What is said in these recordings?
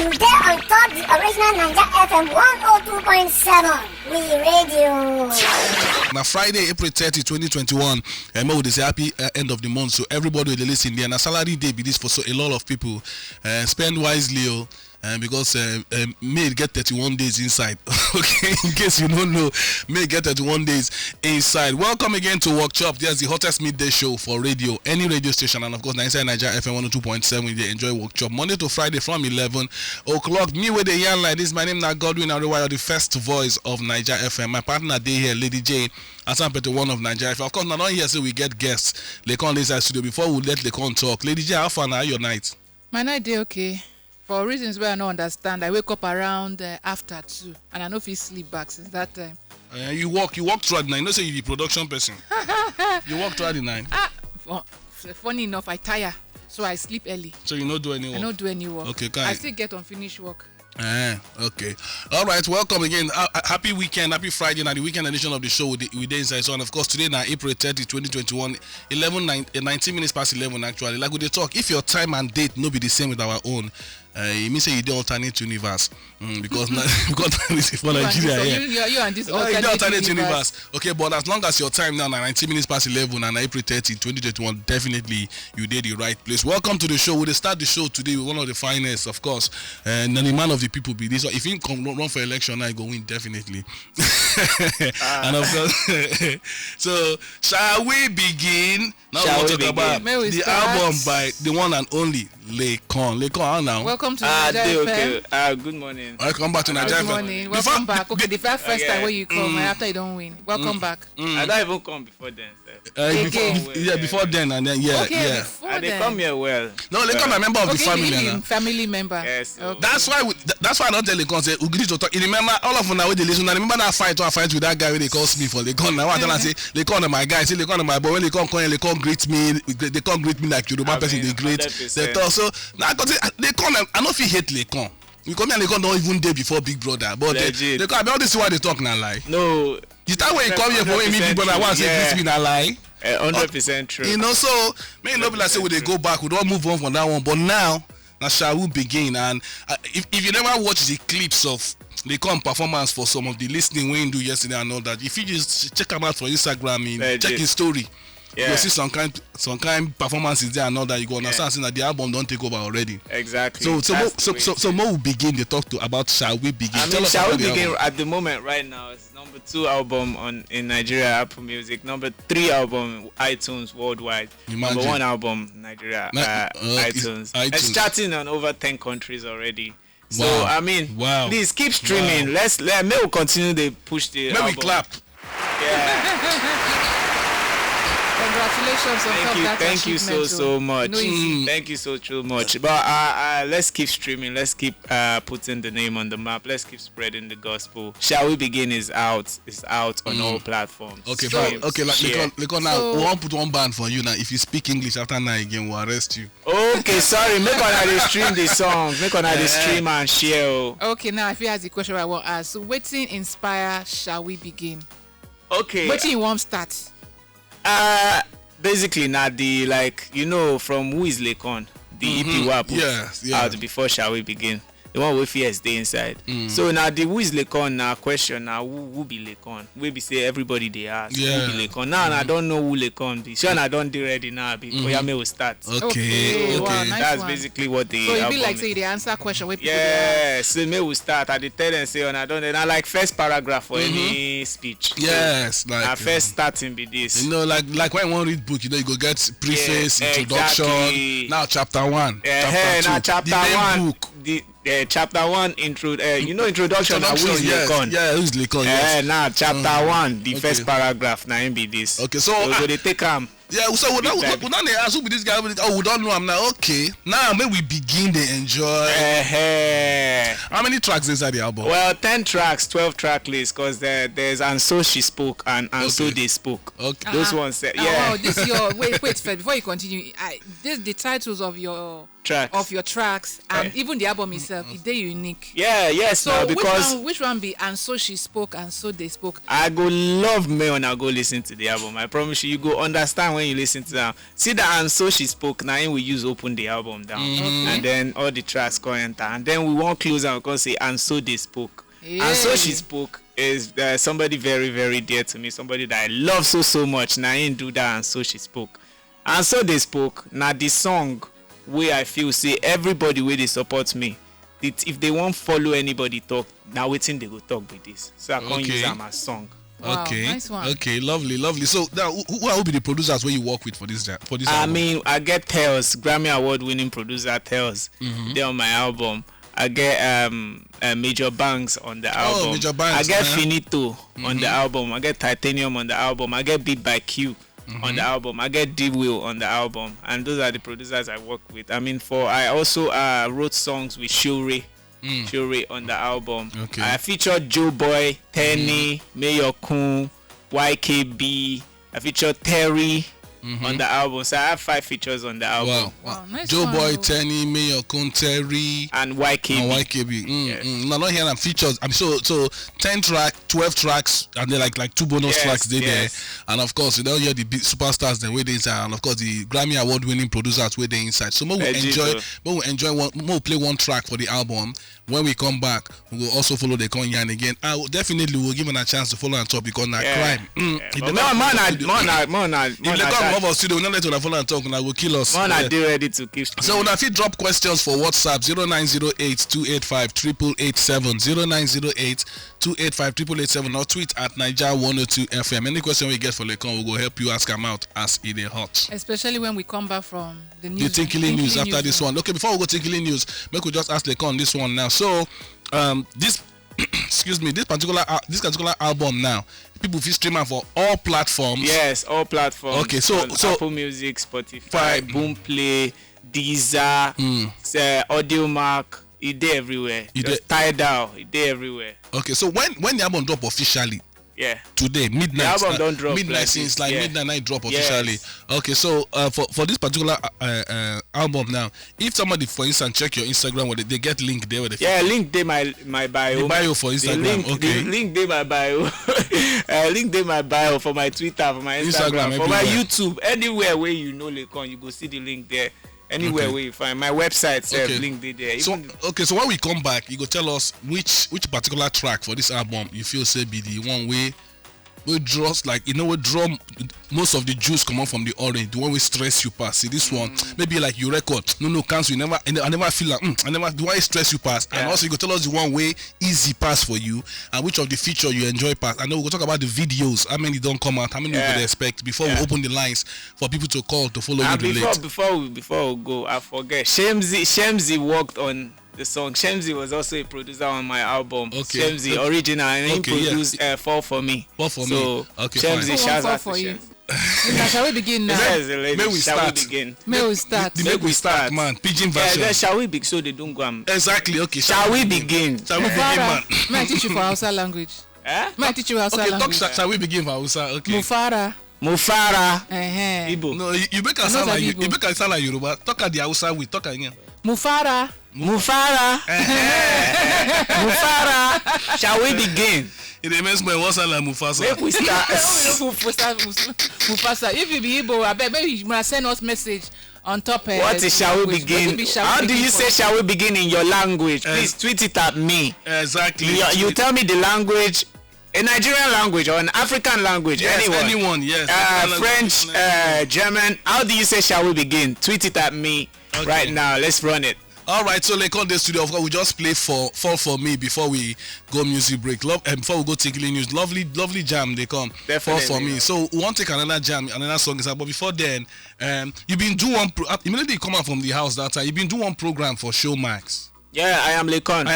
You there on top the original Naija FM 102.7. We radio. Now Friday, April 30, 2021. May we say happy end of the month. So everybody will listen there. Now salary day be this for so a lot of people. Spend wisely, because May get 31 days inside. Okay, in case you don't know, May get 31 days inside. Welcome again to Workchop. There's the hottest midday show for radio, any radio station, and of course Naija FM 102.7. They enjoy Workchop Monday to Friday from 11 o'clock. Me with the yarn like this. My name is Godwin Ariwaya, the first voice of Naija FM. My partner day here, Lady J. Asampete, one of Naija FM. Of course, not here, so we get guests. Laycon inside studio. Before we let Laycon talk, Lady J, how far now your night? My night day okay. For reasons where I don't understand, I wake up around after 2 and I know if you sleep back since that time. You walk throughout the night. You know, say you're the production person. You walk throughout the night. Funny enough, I tire, so I sleep early. So you don't do any work? I don't do any work. Okay, I still get unfinished work. Okay. All right, welcome again. Happy weekend, happy Friday, now the weekend edition of the show with the inside. So, and of course, today now, April 30, 2021, 19 minutes past 11 actually. Like we they talk, if your time and date no be the same with our own, it means you don't alternate universe. Because this is for Nigeria. You and this alternate universe. Okay, but as long as your time now 19 minutes past 11 and April 30, 2021, definitely you did the right place. Welcome to the show. We'll start the show today with one of the finest, of course, and the man of the people be this. If he come run for election, I go win definitely. And of course, so shall we begin? Now we'll talk about the album by the one and only Laycon. Laycon, how now? Welcome to Naija FM. Good morning. Welcome back to Naija FM. Good morning. Welcome back. Okay, the first time when you come after you don't win. Welcome back. I don't even come before then. Before then and then They come here well. No, Laycon a member of the family. Family member. Yes. Okay. That's why I don't tell Laycon say Ugiri to talk. You remember all of them now when they listen. I remember that fight with that guy when they call me for Laycon. Now I tell say Laycon my guy. Say Laycon my boy. When Laycon come, Laycon greet me. They can't greet me like Yoruba person. They greet. They talk. So now I say Laycon. I know if he hate Laycon. You come here, Laycon don't even day before Big Brother. But they come all this is why they talk now lie. No. You start when you come here for me Big Brother. I want to say greet me now lie. 100% true. You know, so may not be like say we they go back. We don't move on from that one. But now shall we begin? And if you never watch the clips of Laycon performance for some of the listening we do yesterday and all that, if you just check them out for Instagram, check his story. Yeah. You see some kind performances there and all that. You go understand that the album don't take over already. Exactly. So Mo will begin the talk about Shall We Begin. I mean, Shall We Begin at the moment right now is number 2 album in Nigeria Apple Music, number 3 album iTunes worldwide, Imagine. number 1 album Nigeria iTunes. It's charting on over 10 countries already. So Wow. I mean, please keep streaming. Wow. May we continue to push the album. May we clap. Yeah. Congratulations on that Thank you so much. Thank you so much. But let's keep streaming. Let's keep putting the name on the map. Let's keep spreading the gospel. Shall We Begin is out. It's out on all platforms. Okay, fine. Okay, like Laycon now, we won't put one band for you now. If you speak English after now again, we'll arrest you. Okay, sorry. Make on stream the songs. Make on stream and share. Okay, now if you ask the question I want to ask, so waiting inspire Shall We Begin? Okay. Waiting won't start. Basically now from who is Laycon, the EP WAP out before Shall We Begin, the one with fear stay inside. So now the who is Laycon now question now who be Laycon? We be say everybody they ask who be Laycon. Now I don't know who Laycon be. Sure I don't be ready now before Yame will start. Okay. Wow, nice That's one. basically what the So it be album like is. say they answer question where people So May will start at the tell and say I don't know like first paragraph for any speech. Yes, like first starting be this. you know, like when one read book, you know, you go get preface, introduction. Exactly. Now chapter 1, Now chapter 2, chapter the main 1 book. the chapter 1 introduction. Who is Laycon? Yeah, who's Laycon? Yes. Now chapter 1, the first paragraph. Now be this. Okay, so they take him. yeah, so we don't ask who be this guy. Oh, we don't know him now. Okay, now may we begin to enjoy. How many tracks inside the album? Well, 10 tracks, 12 track list, because there's And So She Spoke and So They Spoke. Okay. Those ones. Wow, this your wait first before you continue. The titles of your tracks of your tracks and even the album itself, it's very unique. Yeah, yes. So now because which one be and so she spoke and so they spoke? I go love me when I go listen to the album. I promise you go understand when you listen to that. See that and so she spoke. Now we use open the album down, and then all the tracks go enter, and then we won't close and we can say and so they spoke. Yeah. And so she spoke is somebody very very dear to me, somebody that I love so much. Now I ain't do that and so she spoke. And so they spoke. Now the song where I feel say everybody where they support me. If they won't follow anybody talk, now waiting they go talk with this. So I can't use them as song. Wow, okay. Nice one. Okay, lovely. So now who will be the producers where you work with for this album? I mean, I get Tales, Grammy Award winning producer Tales. They're on my album. I get Major Banks on the album. Oh, Major Banks. I get Finito on the album. I get Titanium on the album. I get Beat by Q on the album. I get D-Will on the album. And those are the producers I work with. I mean, I also wrote songs with Shuri on the album. Okay. I featured Joe Boy, Tenny, Mayor Kun, YKB. I featured Terry on the album. So I have 5 features on the album. Wow. Nice Joe one. Boy, Tenny, Mayor Terry, And YKB. and YKB. No, not hearing them features. I mean, so 10 track, 12 tracks, and then like 2 bonus tracks there. And of course, you don't hear the big superstars then where they inside, and of course the Grammy Award winning producers where they inside. So more we play one track for the album. When we come back, we will also follow the Konyan again. I will definitely will give them a chance to follow on top because now crime. If they come over studio, we not let them follow and talk, and I will kill us. Man, I do ready to keep. So when I fit drop questions for WhatsApp 0908-285-887 0908-285-887 or tweet at Naija 102 FM. Any question we get for Laycon, we will help you ask them out as it is hot. Especially when we come back from the news. The Tinkling news after this one. Okay, before we go Tinkling news, make we just ask Laycon this one now. So this excuse me, this particular album now, people feel streaming for all platforms. Yes, all platforms. Okay, so Apple Music, Spotify, Boomplay, Deezer, Audio Mark, it dey everywhere. Just Tidal, it dey everywhere. Okay, so when the album drop officially? Yeah. Today, midnight. The album don't drop. Midnight since midnight drop officially. Yes. Okay, so for this particular album now, if somebody for instance check your Instagram, where they get link there. Link dey my bio. The bio for Instagram. The link dey my bio. Link dey my bio for my Twitter, for my Instagram, for my YouTube. Anywhere where you know Laycon, you go see the link there. Anywhere where you find my website, link there. So when we come back, you go tell us which particular track for this album you feel say be the one we draws like we draw most of the juice come out from the orange, the one we stress you pass. See this one, maybe like you record, cancel. I never feel like the one stress you pass, and also you go tell us the one way easy pass for you, and which of the feature you enjoy pass. And then we go talk about the videos, how many don't come out, how many you could expect before we open the lines for people to call to follow you. Before we go, I forget. Shemzi worked on the song. Shemzi was also a producer on my album. Shemzi original, and he produced Fall For Me. Fall For Me. Okay, Shemzi, shout out for to you. Shall we begin now? May we start? May we start? Make we start, man. Pidgin version. Then shall we begin? So they don't go. Exactly. Okay. Shall we begin? Shall we begin, man? May I teach you for Hausa language? May I teach you Hausa language? Talk. Shall we begin for Hausa? Okay. Mufara. Igbo. No, you make us sound like Yoruba. Talk at the Hausa with talk again. Mufara. Mufara. Shall we begin? It remains my what's like Mufasa. Make we start. Mufasa. If you be Igbo, I bet maybe you must send us message on top. What is shall we begin? How do you say shall we begin in your language? Please tweet it at me. Exactly. You tell me the language. A Nigerian language or an African language, yes, anyone, yes. French, German. How do you say shall we begin? Tweet it at me right now. Let's run it. All right, so Laycon the studio. Of course, we just play Fall For Me before we go music break. Before we go Tinkling news, lovely jam they come. Fall For Me. So we want to take another jam, another song is out. But before then, you've been doing immediately you come out from the house that time. You've been doing one program for Showmax. Yeah, I am Laycon.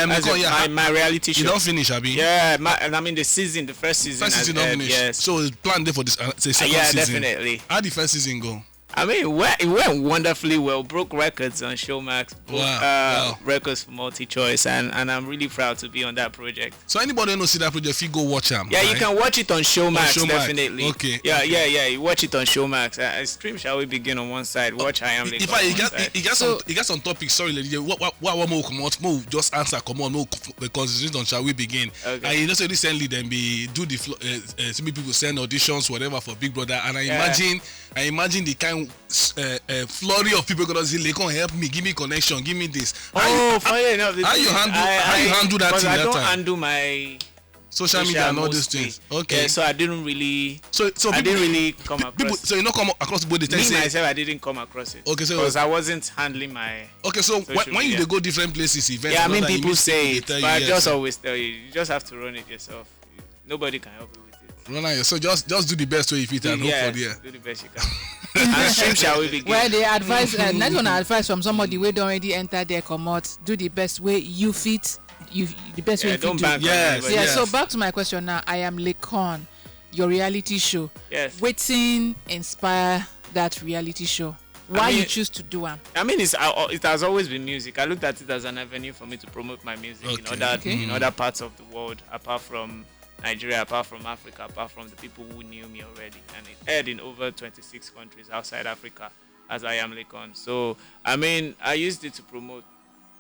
My reality show. You don't finish, Abi? Yeah, I mean the first season. First season don't finish. Yes. So it's planned there for this second season. Yeah, definitely. How did the first season go? I mean, it went wonderfully well. Broke records on Showmax. Broke records for Multi-Choice, and I'm really proud to be on that project. So anybody who see that project, if you go watch them. Yeah, right? You can watch it on Showmax, definitely. Okay. Yeah. You watch it on Showmax. Stream Shall We Begin on one side. Watch I Am Laycon in fact, on it got some topics. Sorry, lady. What more come out? Move, just answer. Come on, no, because it's on Shall We Begin. Okay. And you know, so recently then do the some people send auditions, whatever, for Big Brother, and I imagine the kind flurry of people gonna say, "Laycon, help me, give me connection, give me this." Funny enough, how you handle that thing? I don't that time? handle my social media and all these things. Okay. Yeah, so I didn't really. So I didn't really come across. So you not come across both the things. Me myself, I didn't come across it. Okay, so because I wasn't handling my. Okay, so when you go different places, events. Yeah, I mean people say it, but I just always tell you, you just have to run it yourself. Nobody can help you with it. Run it. So just do the best way you fit and hope for the. Do the best you can. And Stream Shall We Begin. Well, they advise. Not gonna advise from somebody who don't already enter their commot. Do the best way you fit. The best way you don't fit. bank on anybody. Yes. So back to my question now. I Am Laycon, your reality show. Yes. Waiting inspire that reality show. Why you choose to do it? I mean, it has always been music. I looked at it as an avenue for me to promote my music in other parts of the world, apart from Nigeria, apart from Africa, apart from the people who knew me already. And it aired in over 26 countries outside Africa as I Am Laycon. So, I mean, I used it to promote.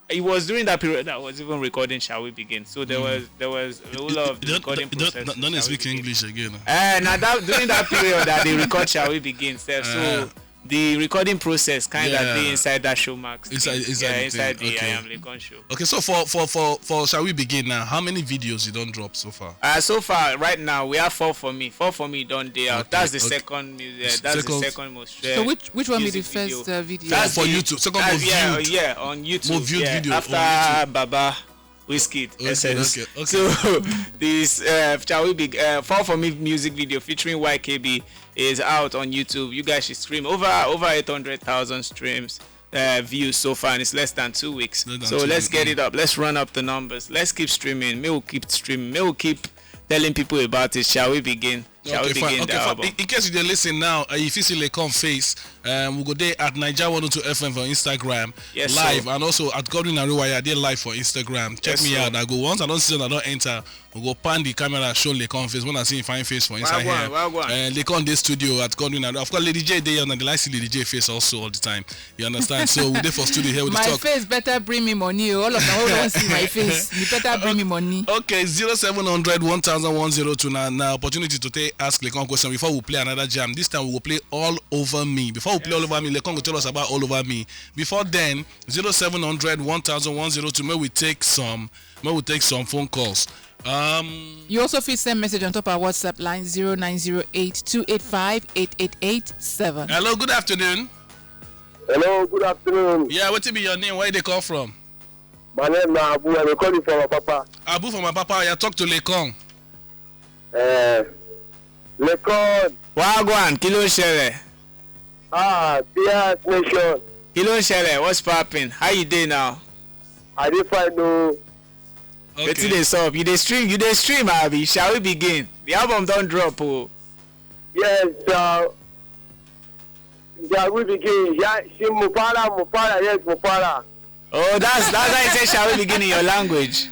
It was during that period that I was even recording Shall We Begin. So there was a whole lot of the recording process. Don't speak English again. During that period that they record Shall We Begin. So the recording process kind of be inside that Showmax. Inside the I Am Laycon show. Okay, so for Shall We Begin now, how many videos you don't drop so far? So far, right now we have 4 for me. 4 for me done day out. That's the second music. That's the second most shared. So which one be the first video? That's for YouTube. Second most viewed. Yeah, on YouTube. Most viewed video after Baba. Wizkid, okay. So this Shall We Begin 4 for me music video featuring YKB is out on YouTube. You guys should stream over 800,000 streams, views so far, and it's less than 2 weeks. So let's get it up. Let's run up the numbers. Let's keep streaming. May we keep streaming. May we keep telling people about it. Shall we begin? Shall we begin the album? In case you listen now, if you see Laycon face, we'll go there at Naija 102 FM for Instagram live, and also at Godwin and Rewire, they're live for Instagram. Check me out. I go once I don't see I don't enter. We go pan the camera, show Laycon face. When I see fine face for inside here, Laycon this studio at Godwin and of course Lady J there, and the like see Lady J face also all the time. You understand? So we're there for studio here with the talk. My face better bring me money. All of them don't see my face. You better bring me money. Okay, 0700 100102 now opportunity to ask Laycon question before we play another jam. This time we will play All Over Me. Before we play All Over Me, Laycon will tell us about All Over Me. Before then, 0700 100102. May we take some phone calls. You also feel send message on top of our WhatsApp line 0908-285-8887. Hello, good afternoon. Hello, good afternoon. Yeah, what be your name? Where they call from? My name is Abu. I'm calling from my papa. Abu from my papa. Yeah, talk to Laycon. Laycon. Wagwan, kí ló ń ṣẹlẹ̀? PS Nation. Kí ló ń ṣẹlẹ̀? What's popping? How you dey now? I dey fine no. Okay. Wetin dey sup? You dey stream, Abi. Shall we begin? The album don drop, oh. Yes, shall we begin? Yeah, Mufara, yes, Mufara. Oh, that's how you say shall we begin in your language?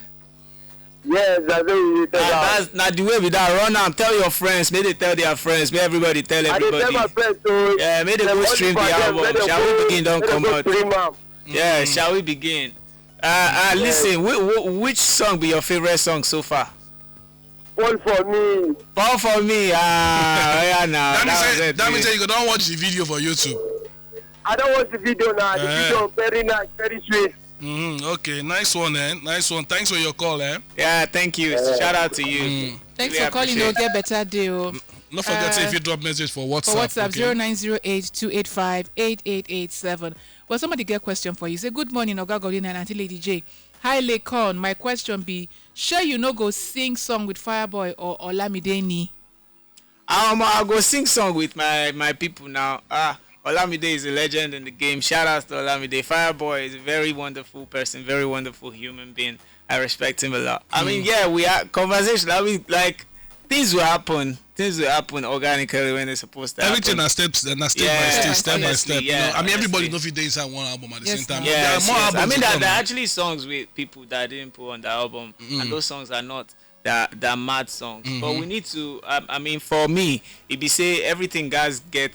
Yes, that's what you tell that's not the way with that. Run am, tell your friends, may they tell their friends, may everybody tell everybody. I tell my friends so may they go stream the album. Shall we begin? Don't come out. Yeah, shall we begin? Listen, which song be your favorite song so far? Fall for me. Fall for me. Yeah, now. That means you don't watch the video for YouTube. I don't watch the video now. The video very nice, very sweet. Okay, nice one, Nice one. Thanks for your call, Yeah, thank you. Shout out to you. Thanks for calling. You'll get better deal. Don't forget if you drop message for WhatsApp. For WhatsApp, 0908-285-8887. Well, somebody get a question for you. Say, good morning, Oga Godwin and Auntie Lady J. Hi, Laycon. My question be, sure you no go sing song with Fireboy or Olamide Ni? I'll go sing song with my people now. Olamide is a legend in the game. Shout out to Olamide. Fireboy is a very wonderful person, very wonderful human being. I respect him a lot. I mean, we are conversation. I mean, like, things will happen. things will happen organically when they're supposed to happen. Everything are step by step. Yeah, I mean, everybody don't fit inside one album at the same time. Yes, there are more albums. I mean, there are actually songs with people that didn't put on the album, and those songs are not they're mad songs. But we need to. I mean, for me, if you say everything guys get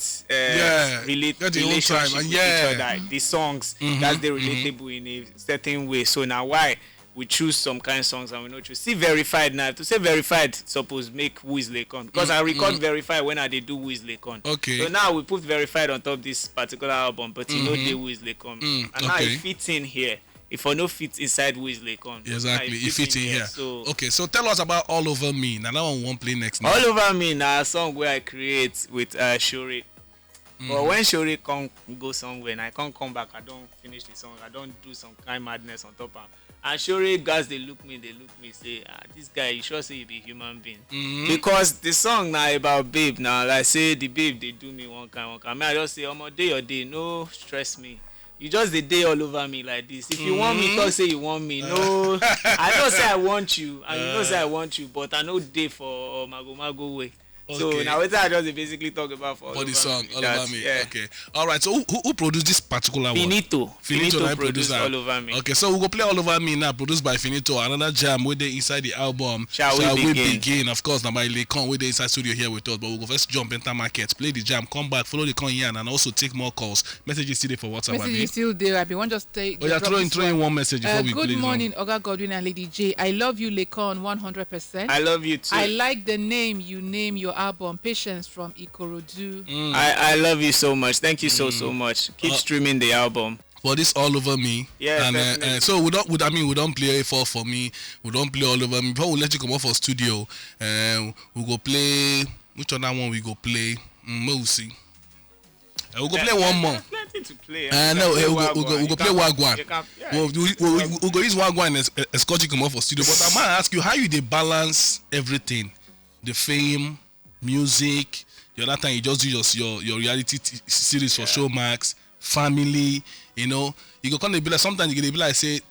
relationship with each other, the songs that's they relatable in a certain way. So now why? We choose some kind of songs and we not choose. See Verified now. To say Verified, suppose make Who is Laycon. Because I record Verified when I do Who is Laycon. Okay. So now we put Verified on top this particular album, but you know they Who is Laycon. And now it fits in here. If I no fit inside Who is Laycon. Exactly. It fits in here. So, okay, so tell us about All Over Me. Now that one won't play next now. All Over Me now a song where I create with Shore. But when Shore come go somewhere and I can't come back, I don't finish the song. I don't do some kind of madness on top of. And Shore guys they look me say, this guy you sure say you be human being. Because the song now about babe now, like say the babe they do me one kind. I mean I just say day or day, no stress me. You just the day all over me like this. If you want me, talk say you want me. No, I don't say I want you, and you don't say I want you, but I know day for Mago way. Okay. So now what I just basically talk about for the song All Over Me. Yeah. Okay. All right. So who produced this particular one? Finito produced All Over Me. Okay. So we go play All Over Me now, produced by Finito. Another jam where they inside the album. Shall we begin? Of course, now by Laycon where they inside studio here with us. But we'll go first jump enter market, play the jam, come back, follow the con here, and also take more calls. Messages still there for WhatsApp. Messages still there. I want just take. Oh yeah, throw in one message before we play. Good morning, Oga Godwin and Lady J. I love you, Laycon, 100%. I love you too. I like the name you name your album, Patience from Ikorodu. I love you so much. Thank you so much. Keep streaming the album. For this All Over Me. Yeah, and so we don't play Fall For Me. We don't play All Over Me. Before we let you come off for studio, we go play which other one we go play? We'll see. We'll go play one more. Plenty to play. No, we'll go play Wagwan. We'll go use Wagwan and escort you come off for studio. But I might ask you how you they balance everything, the fame, music. The other time you just do your reality series for Showmax, family. You know, you go kind of be like sometimes you can be like say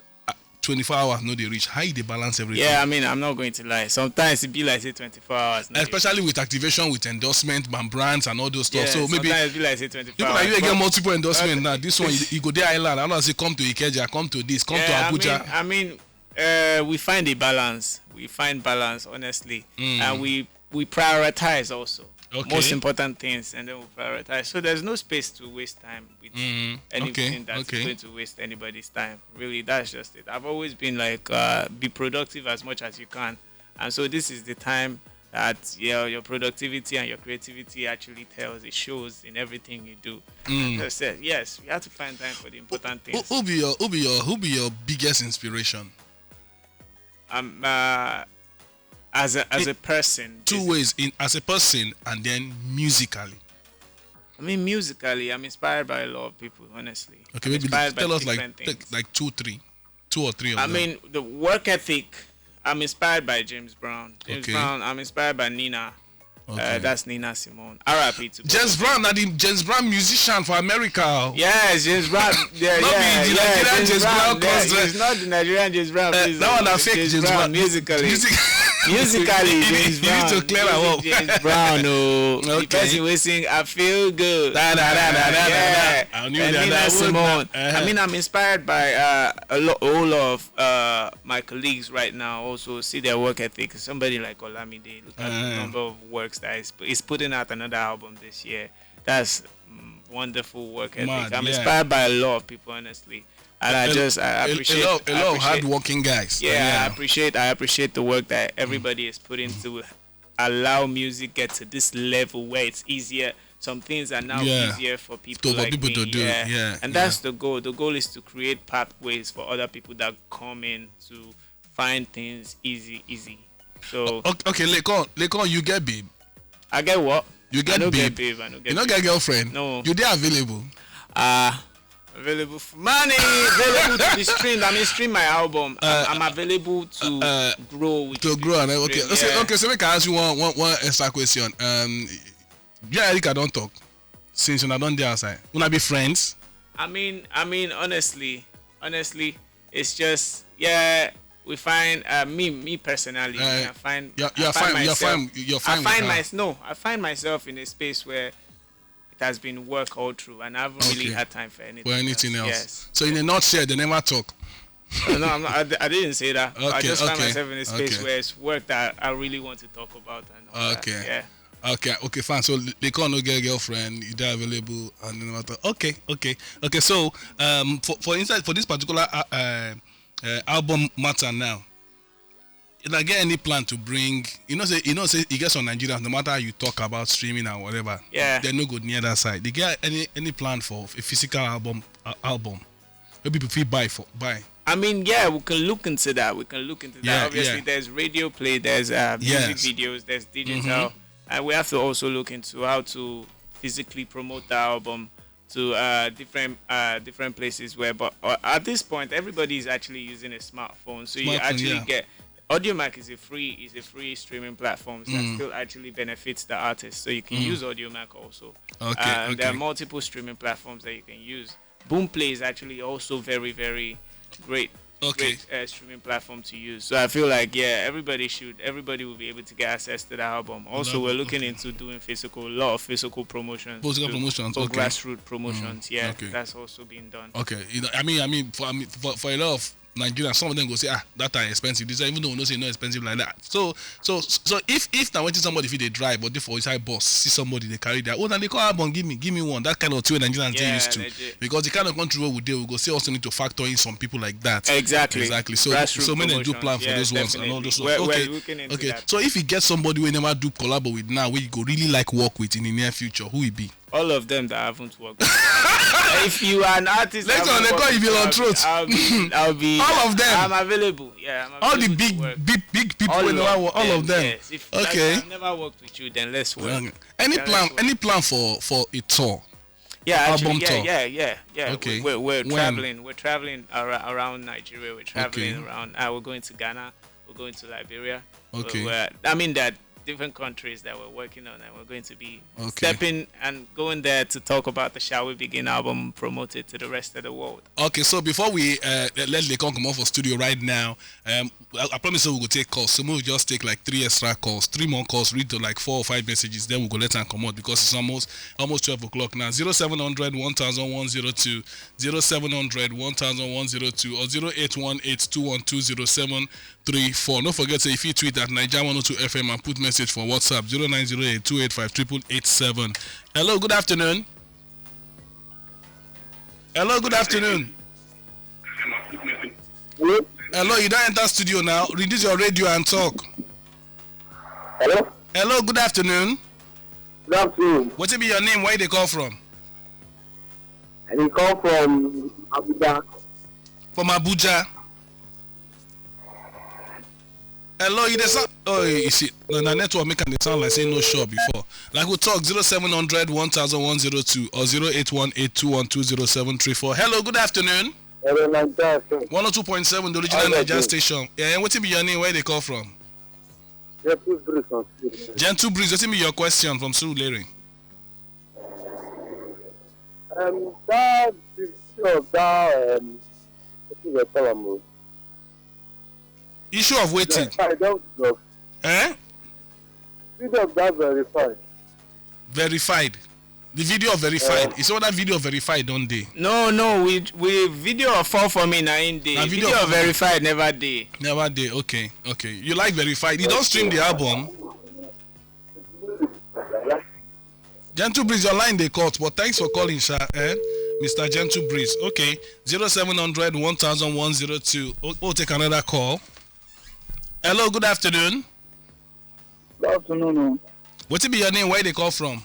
24 hours no they reach. How you they balance everything? Yeah, I mean I'm not going to lie. Sometimes it be like say 24 hours. Especially with activation, with endorsement, brands and all those stuff. Yeah, so maybe sometimes it be like say 24 people hours. like you get multiple endorsement now. This one you go there island. I don't say come to Ikeja, come to this, come to Abuja. I mean, we find a balance. We find balance honestly, and we prioritize also. Okay. Most important things, and then we prioritize. So there's no space to waste time with anything that's going to waste anybody's time. Really, that's just it. I've always been like, be productive as much as you can, and so this is the time that your productivity and your creativity actually tells. It shows in everything you do. As I said, yes, we have to find time for the important things. Who be your biggest inspiration? As a person. Two ways, as a person and then musically. I mean, musically, I'm inspired by a lot of people, honestly. Okay, maybe tell us like two or three of them. I mean, the work ethic, I'm inspired by James Brown. Brown, I'm inspired by Nina. Okay. That's Nina Simone. R.I.P. to James Brown, the James Brown musician for America. Yes, James Brown. James Brown. It's not the Nigerian James Brown. That one I fake James Brown. Musically, James Brown. You need to clear that up. James Brown, the person who sing "I Feel Good." And Nina Simone. I mean, I'm inspired by all of my colleagues right now. Also, see their work ethic. Somebody like Olamide. Look at the number of works that is putting out another album this year. That's wonderful work ethic. I'm inspired by a lot of people, honestly. And I appreciate a lot of hardworking guys. Yeah, I appreciate the work that everybody is putting to allow music get to this level where it's easier. Some things are now easier for people like me. To do. And that's the goal. The goal is to create pathways for other people that come in to find things easy. So okay, Laycon, you get babe. I get what? You get babe. You don't get girlfriend. No. You there available? Available for money, available to be streamed. I mean, stream my album. I'm available to grow. Okay. So we can ask you one extra question. Erika don't talk since you're not on the outside. Wanna be friends? I mean, honestly, it's just we find me personally. I find you're fine. I find myself in a space where it has been work all through, and I haven't really had time for anything else. Yes. So in a nutshell, they never talk. No, I'm not, I didn't say that. Okay, I just find myself in a space where it's work that I really want to talk about. And all that. Yeah. Okay, fine. So they can't no get a girlfriend, they're available, and then okay. So for this particular album matter now, if I get any plan to bring, say it gets on Nigeria, no matter how you talk about streaming or whatever, they're no good near that side. They get any plan for a physical album? Maybe people buy. I mean, we can look into that. Obviously, there's radio play, there's music videos, there's digital. And we have to also look into how to physically promote the album to different places but at this point everybody is actually using a smartphone, so you actually get AudioMac is a free streaming platform that still actually benefits the artist, so you can use AudioMac also. There are multiple streaming platforms that you can use. Boomplay is actually also very, very great streaming platform to use. So I feel like everybody will be able to get access to the album. Also, we're looking into doing a lot of physical promotions. Grassroots promotions. That's also being done. Okay, for a lot of Nigeria, some of them go say that are expensive. This even though we know say not expensive like that. So if now waiting somebody if they drive or they for inside bus see somebody they carry their and they call album give me one, that kind of thing Nigerians they used to legit. Because the kind of country where we go say also need to factor in some people like that. Exactly. So many do plan for those ones and all those ones. Okay. So if you get somebody we never do collab with now, we go really like work with in the near future, who will be? All of them that haven't worked with. If you are an artist, later on they call you on truth. I'll be all of them. I'm available. All the big people all of them. Yes. If I've never worked with you, then let's work. Any plan for a tour? Album tour. Okay. We're traveling. We're traveling around Nigeria. We're traveling around. We're going to Ghana. We're going to Liberia. Okay. That different countries that we're working on, and we're going to be stepping and going there to talk about the Shall We Begin album, promote it to the rest of the world. Okay, so before we let Laycon come off for studio right now, I promise you we'll take calls. So we'll just take like 3 more calls, read to like 4 or 5 messages, then we'll go let them come out because it's almost 12 o'clock now. 0700 1102, 0700 1102, or 0818 2120734. Don't forget if you tweet at Naija 102 FM and put message for WhatsApp 0908 285 888. Hello, good afternoon. Hello, good afternoon. Hello, you don't enter studio now. Reduce your radio and talk. Hello? Hello, good afternoon. Good afternoon. What will be your name? Where they call from? I call from Abuja. From Abuja. Hello, you sound. Oh, you see, the network making it sound like saying no show before. Like we talk 0700 1102 or 0818 Hello, good afternoon. Hello, Naija. 102.7, the original Naija station. Yeah, and what will be your name? Where they call from? Gentle Breeze. Gentle Breeze. What will be your question from Surulere? That issue of waiting. Video of that verified. Verified. The video verified. Is all that video verified don't they? No. We video fall for me na in day. Video verified never day. Never day. Okay. You like verified? You don't stream the album. Gentle Breeze, your line they cut, but thanks for calling, sir. Mr. Gentle Breeze. Okay. 0700 1102. We'll take another call. Hello, good afternoon. Good afternoon. What will be your name? Where they call from?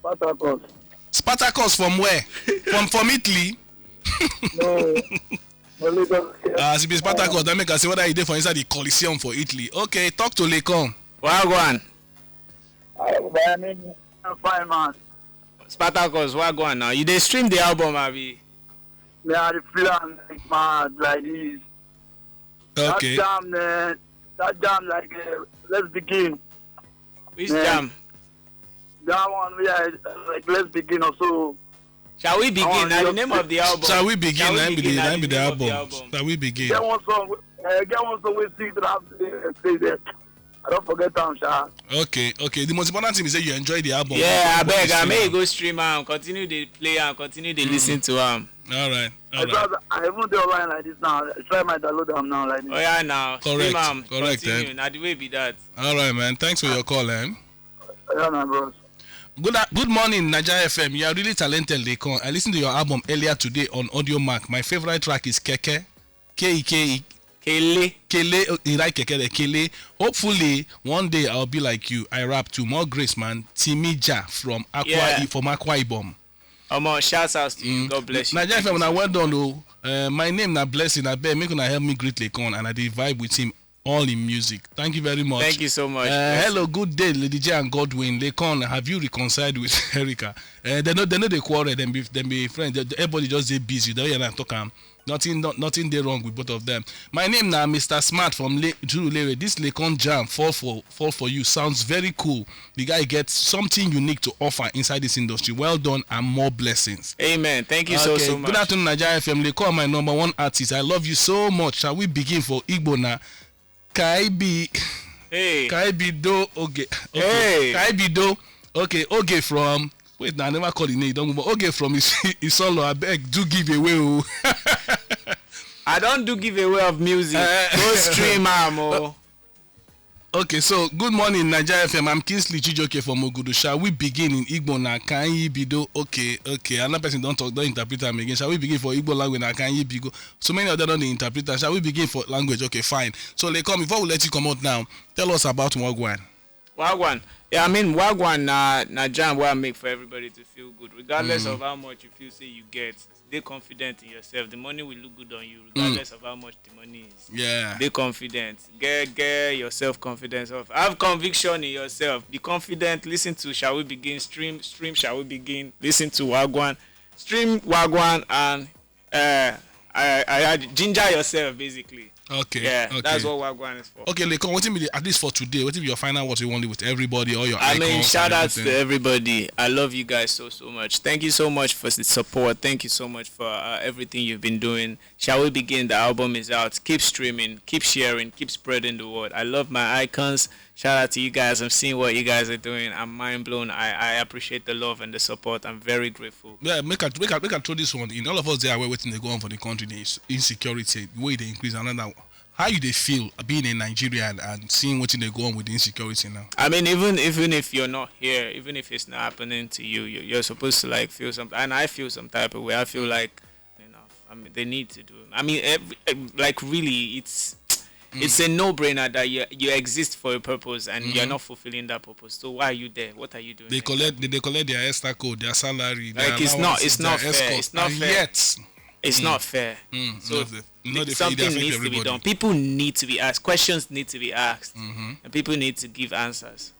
Spartacus. Spartacus from where? from Italy? No. As it be Spartacus, that make us see whether he did for inside the Coliseum for Italy. Okay, talk to Laycon. Wagwan. Fine, man. Spartacus, Wagwan now. You they stream the album, Abi? Me are the plan like this. Okay. That jam like let's begin. Which jam? That one we are like let's begin also. Shall we begin? Now the name of the album. Shall we begin? Name be the album. Shall we begin? Get one song with see that stay there. I don't forget time, Sha. Okay. The most important thing is that you enjoy the album. Yeah, I beg. I may go stream and continue to play and continue to listen to him. All right. I even do online like this now. I try my download them now like this. Oh yeah, now. Correct. Continue. Now the way be that. All right, man. Thanks for your call, Yeah, man, bros. Good morning, Naija FM. You are really talented, Laycon. I listened to your album earlier today on Audio Mac. My favorite track is Keke. K-E-K-E. Kele, you like Kele. Hopefully, one day I'll be like you. I rap to more grace, man. Timija from Akwa Ibom. Shouts out to you. God bless you. Naija FM, now well done, though. My name na Blessing. I beg, make una help me greet Laycon, and I did vibe with him all in music. Thank you very much. Thank you so much. Hello, good day, Lady J and Godwin. Laycon, have you reconciled with Erica? They know they quarrel. Them be friends. Everybody just dey busy. They don't talk. Nothing there wrong with both of them. My name now Mr. Smart from Lere. This Laycon jam fall for you sounds very cool. The guy gets something unique to offer inside this industry. Well done and more blessings. Amen. Thank you so much. Good afternoon, Naija FM. Laycon, my number one artist. I love you so much. Shall we begin for Igbo now? Kaibi do okay. Kaibi do okay. Okay from. Wait, now I never call the name. Don't move. Okay, from his solo. I beg, do give away. I don't do giveaway of music. Go stream, amo. Okay, so good morning, Naija FM. I'm Kingsley Chijoke from Ogudu. Shall we begin in Igbo na? Can you be do? Okay. Another person don't interpret them again. Shall we begin for Igbo language na? Can you be go? So many of them don't interpret. Shall we begin for language? Okay, fine. So Laycon, before we let you come out now, tell us about Wagwan. Wagwan. Yeah, I mean Wagwan na jam where I make for everybody to feel good, regardless of how much you feel say you get. Stay confident in yourself. The money will look good on you, regardless of how much the money is. Yeah. Be confident. Get your self confidence off. Have conviction in yourself. Be confident. Listen to Shall We Begin. Stream Shall We Begin. Listen to Wagwan. Stream Wagwan and I ginger yourself basically. Okay. Yeah, okay. That's what Wagwan is for. Okay, Laycon, what be at least for today? What be your final what you want with everybody or your icons? I mean, shout out to everybody. I love you guys so much. Thank you so much for the support. Thank you so much for everything you've been doing. Shall We Begin? The album is out. Keep streaming, keep sharing, keep spreading the word. I love my icons. Shout out to you guys. I'm seeing what you guys are doing. I'm mind blown. I appreciate the love and the support. I'm very grateful. Yeah, make I throw this one in. All of us there are waiting to go on for the country. The insecurity, the way they increase another. How you they feel being in Nigeria and seeing what they go on with the insecurity now? I mean, even if you're not here, even if it's not happening to you, you're supposed to like feel something. And I feel some type of way. I feel like, I mean, they need to do it. I mean, really, it's a no-brainer that you exist for a purpose and you're not fulfilling that purpose. So why are you there? What are you doing? They collect their extra code, their salary. Like it's not fair. It's not fair. Yet. It's not fair. So something needs to be done. People need to be asked. Questions need to be asked. And people need to give answers.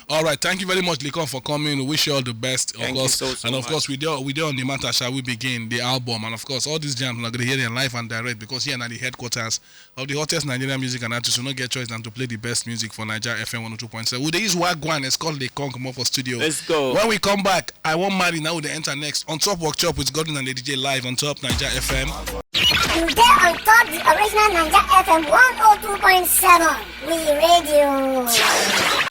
All right, thank you very much, Laycon, for coming. We wish you all the best, Thank you so and of much. course, we do on the matter. Shall We Begin? The album, and of course, all these jams are going to hear them live and direct because here are the headquarters of the hottest Nigerian music and artists. Will not get choice than to play the best music for Naija FM 102.7. Would they use Wagwan? It's called Laycon. Come up for studio. Let's go. When we come back, I want Marry now. They enter next on top Workchop with Gordon and the DJ live on top Naija FM. You get on top the original Naija FM 102.7. We radio.